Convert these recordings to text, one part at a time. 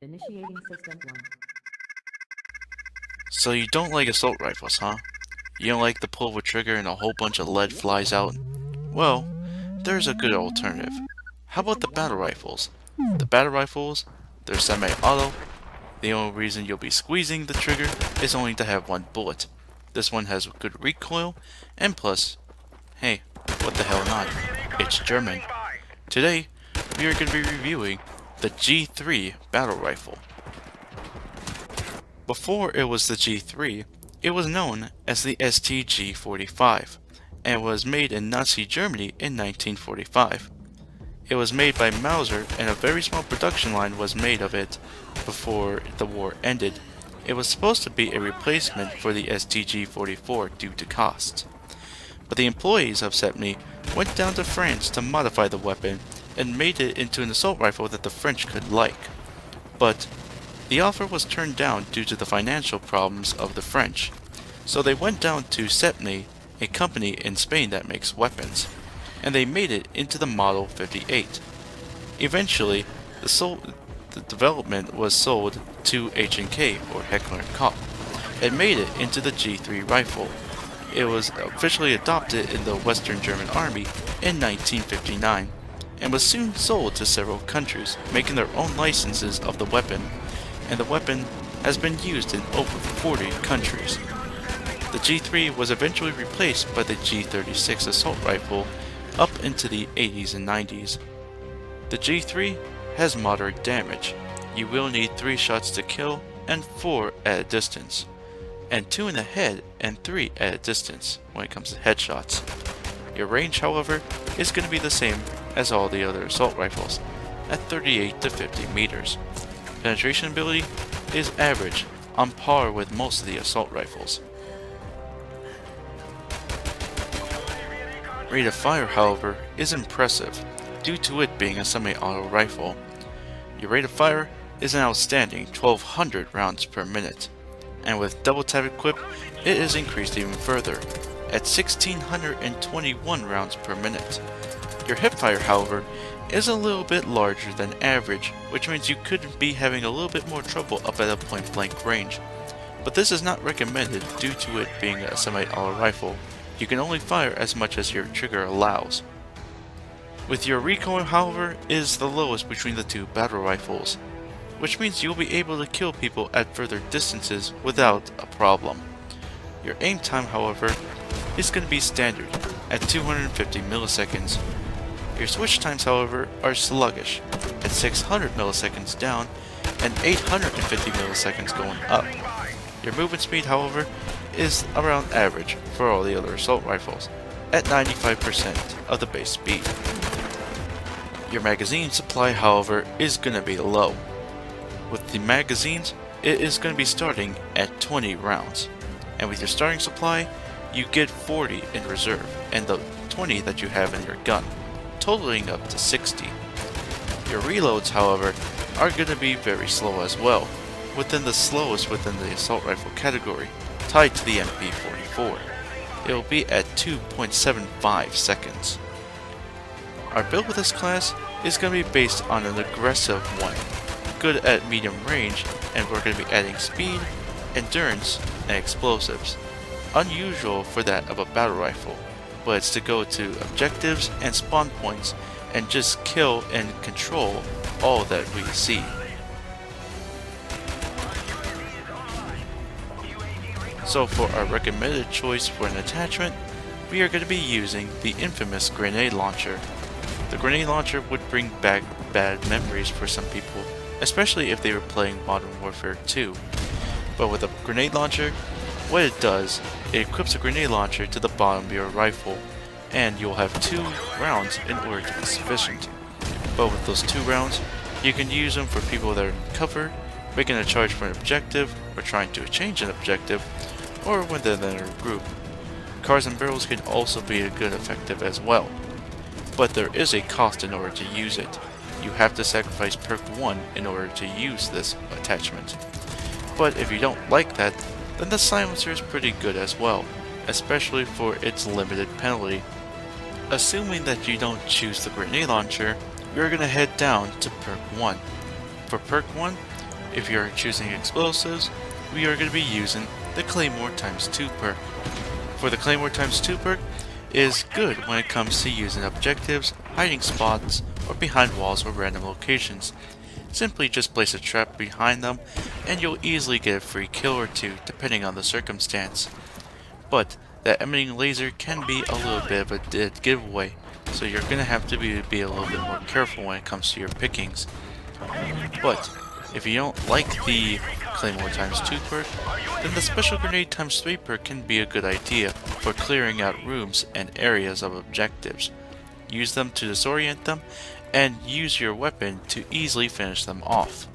Initiating System 1. So you don't like assault rifles, huh? You don't like the pull of a trigger and a whole bunch of lead flies out? Well, there's a good alternative. How about the battle rifles? The battle rifles, they're semi-auto. The only reason you'll be squeezing the trigger is only to have one bullet. This one has good recoil, and plus, hey, what the hell not? It's German. Today, we are going to be reviewing the G3 battle rifle. Before it was the G3, it was known as the STG-45 and was made in Nazi Germany in 1945. It was made by Mauser and a very small production line was made of it before the war ended. It was supposed to be a replacement for the STG-44 due to cost. But the employees of SEPNI went down to France to modify the weapon and made it into an assault rifle that the French could like. But the offer was turned down due to the financial problems of the French, so they went down to SEPNI, a company in Spain that makes weapons, and they made it into the Model 58. Eventually, the development was sold to H&K, or Heckler & Koch, and made it into the G3 rifle. It was officially adopted in the Western German Army in 1959, and was soon sold to several countries, making their own licenses of the weapon, and the weapon has been used in over 40 countries. The G3 was eventually replaced by the G36 assault rifle up into the 80s and 90s. The G3 has moderate damage. You will need 3 shots to kill and 4 at a distance, and 2 in the head and 3 at a distance when it comes to headshots. Your range, however, is going to be the same as all the other assault rifles, at 38 to 50 meters. Penetration ability is average, on par with most of the assault rifles. Rate of fire, however, is impressive, due to it being a semi-auto rifle. Your rate of fire is an outstanding 1200 rounds per minute, and with double tap equipped, it is increased even further, at 1621 rounds per minute. Your hipfire, however, is a little bit larger than average, which means you could be having a little bit more trouble up at a point blank range. But this is not recommended due to it being a semi-auto rifle. You can only fire as much as your trigger allows. With your recoil, however, is the lowest between the two battle rifles, which means you'll be able to kill people at further distances without a problem. Your aim time, however, is going to be standard at 250 milliseconds. Your switch times, however, are sluggish, at 600 milliseconds down and 850 milliseconds going up. Your movement speed, however, is around average for all the other assault rifles, at 95% of the base speed. Your magazine supply, however, is going to be low. With the magazines, it is going to be starting at 20 rounds, and with your starting supply, you get 40 in reserve, and the 20 that you have in your gun, totaling up to 60. Your reloads, however, are going to be very slow as well, within the slowest within the assault rifle category, tied to the MP44. It will be at 2.75 seconds. Our build with this class is going to be based on an aggressive one, good at medium range, and we're going to be adding speed, endurance, and explosives. Unusual for that of a battle rifle, but it's to go to objectives and spawn points and just kill and control all that we see. So for our recommended choice for an attachment, we are going to be using the infamous grenade launcher. The grenade launcher would bring back bad memories for some people, especially if they were playing Modern Warfare 2. But with a grenade launcher, what it does, it equips a grenade launcher to the bottom of your rifle, and you'll have 2 rounds in order to be sufficient. But with those 2 rounds, you can use them for people that are in cover, making a charge for an objective, or trying to change an objective, or when they're in a group. Cars and barrels can also be a good effective as well. But there is a cost in order to use it. You have to sacrifice perk 1 in order to use this attachment. But if you don't like that, then the silencer is pretty good as well, especially for its limited penalty. Assuming that you don't choose the grenade launcher, we are going to head down to perk 1. For perk 1, if you're choosing explosives, we are going to be using the Claymore times 2 perk. For the Claymore times 2 perk, it is good when it comes to using objectives, hiding spots, or behind walls or random locations. Simply just place a trap behind them, and you'll easily get a free kill or two depending on the circumstance. But that emanating laser can be a little bit of a dead giveaway, so you're going to have to be a little bit more careful when it comes to your pickings. But if you don't like the Claymore times 2 perk, then the Special Grenade times 3 perk can be a good idea for clearing out rooms and areas of objectives. Use them to disorient them, and use your weapon to easily finish them off.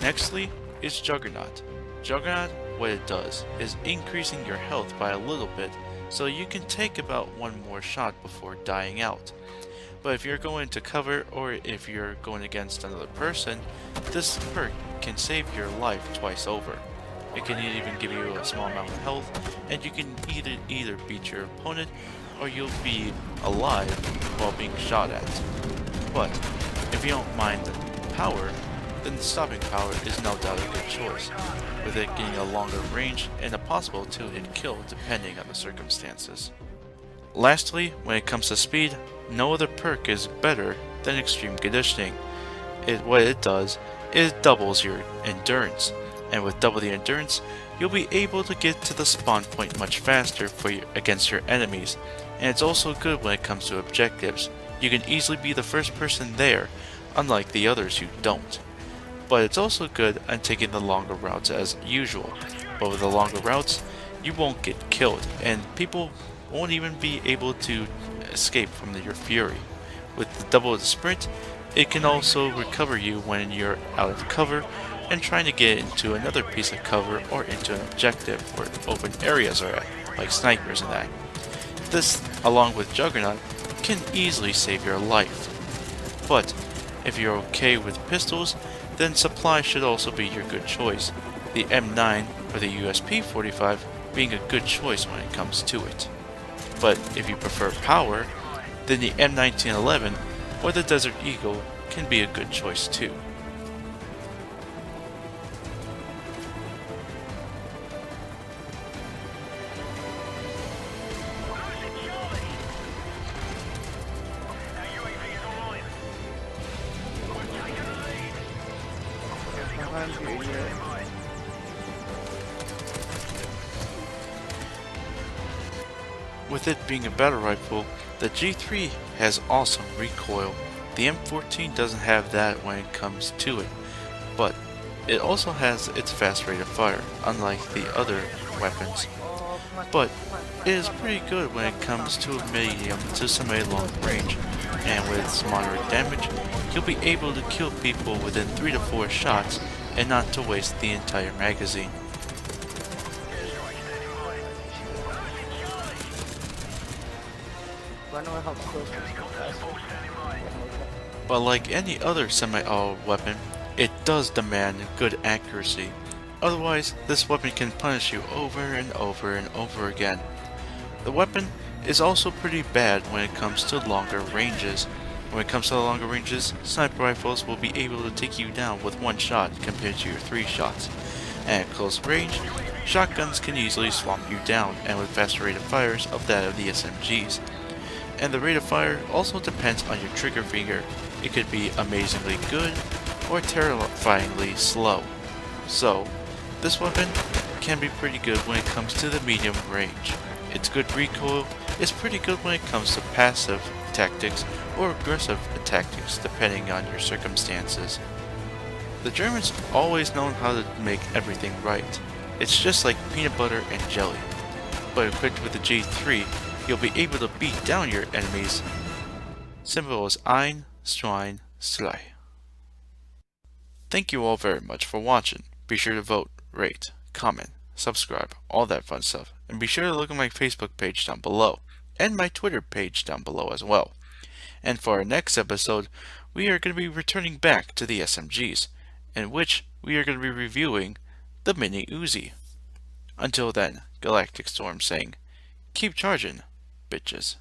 Nextly is Juggernaut. Juggernaut, what it does is increasing your health by a little bit, so you can take about one more shot before dying out. But if you're going to cover, or if you're going against another person, this perk can save your life twice over. It can even give you a small amount of health, and you can either beat your opponent, or you'll be alive while being shot at. But if you don't mind the power, then the stopping power is no doubt a good choice, with it getting a longer range and a possible 2-hit kill depending on the circumstances. Lastly, when it comes to speed, no other perk is better than Extreme Conditioning. What it does is it doubles your endurance, and with double the endurance, you'll be able to get to the spawn point much faster against your enemies, and it's also good when it comes to objectives. You can easily be the first person there, unlike the others who don't. But it's also good on taking the longer routes as usual, but with the longer routes, you won't get killed, and people won't even be able to escape from your fury. With the double the sprint, it can also recover you when you're out of cover and trying to get into another piece of cover or into an objective where open areas are at, like snipers and that. This, along with Juggernaut, can easily save your life. But if you're okay with pistols, then Supply should also be your good choice, the M9 or the USP-45 being a good choice when it comes to it. But if you prefer power, then the M1911 or the Desert Eagle can be a good choice too. With it being a battle rifle, the G3 has awesome recoil. The M14 doesn't have that when it comes to it, but it also has its fast rate of fire, unlike the other weapons. But it is pretty good when it comes to a medium to semi-long range, and with its moderate damage, you'll be able to kill people within 3 to 4 shots and not to waste the entire magazine. But like any other semi-auto weapon, it does demand good accuracy. Otherwise, this weapon can punish you over and over and over again. The weapon is also pretty bad when it comes to longer ranges. When it comes to the longer ranges, sniper rifles will be able to take you down with 1 shot compared to your 3 shots. And at close range, shotguns can easily swamp you down, and with faster rate of fires of that of the SMGs. And the rate of fire also depends on your trigger finger. It could be amazingly good or terrifyingly slow. So, this weapon can be pretty good when it comes to the medium range. Its good recoil is pretty good when it comes to passive tactics or aggressive tactics depending on your circumstances. The Germans always known how to make everything right. It's just like peanut butter and jelly. But equipped with the G3, you'll be able to beat down your enemies. Simple as Ein, Zwei, Drei. Thank you all very much for watching. Be sure to vote, rate, comment, subscribe, all that fun stuff. And be sure to look at my Facebook page down below, and my Twitter page down below as well. And for our next episode, we are going to be returning back to the SMGs, in which we are going to be reviewing the Mini Uzi. Until then, GalacticStorm saying, keep charging, bitches.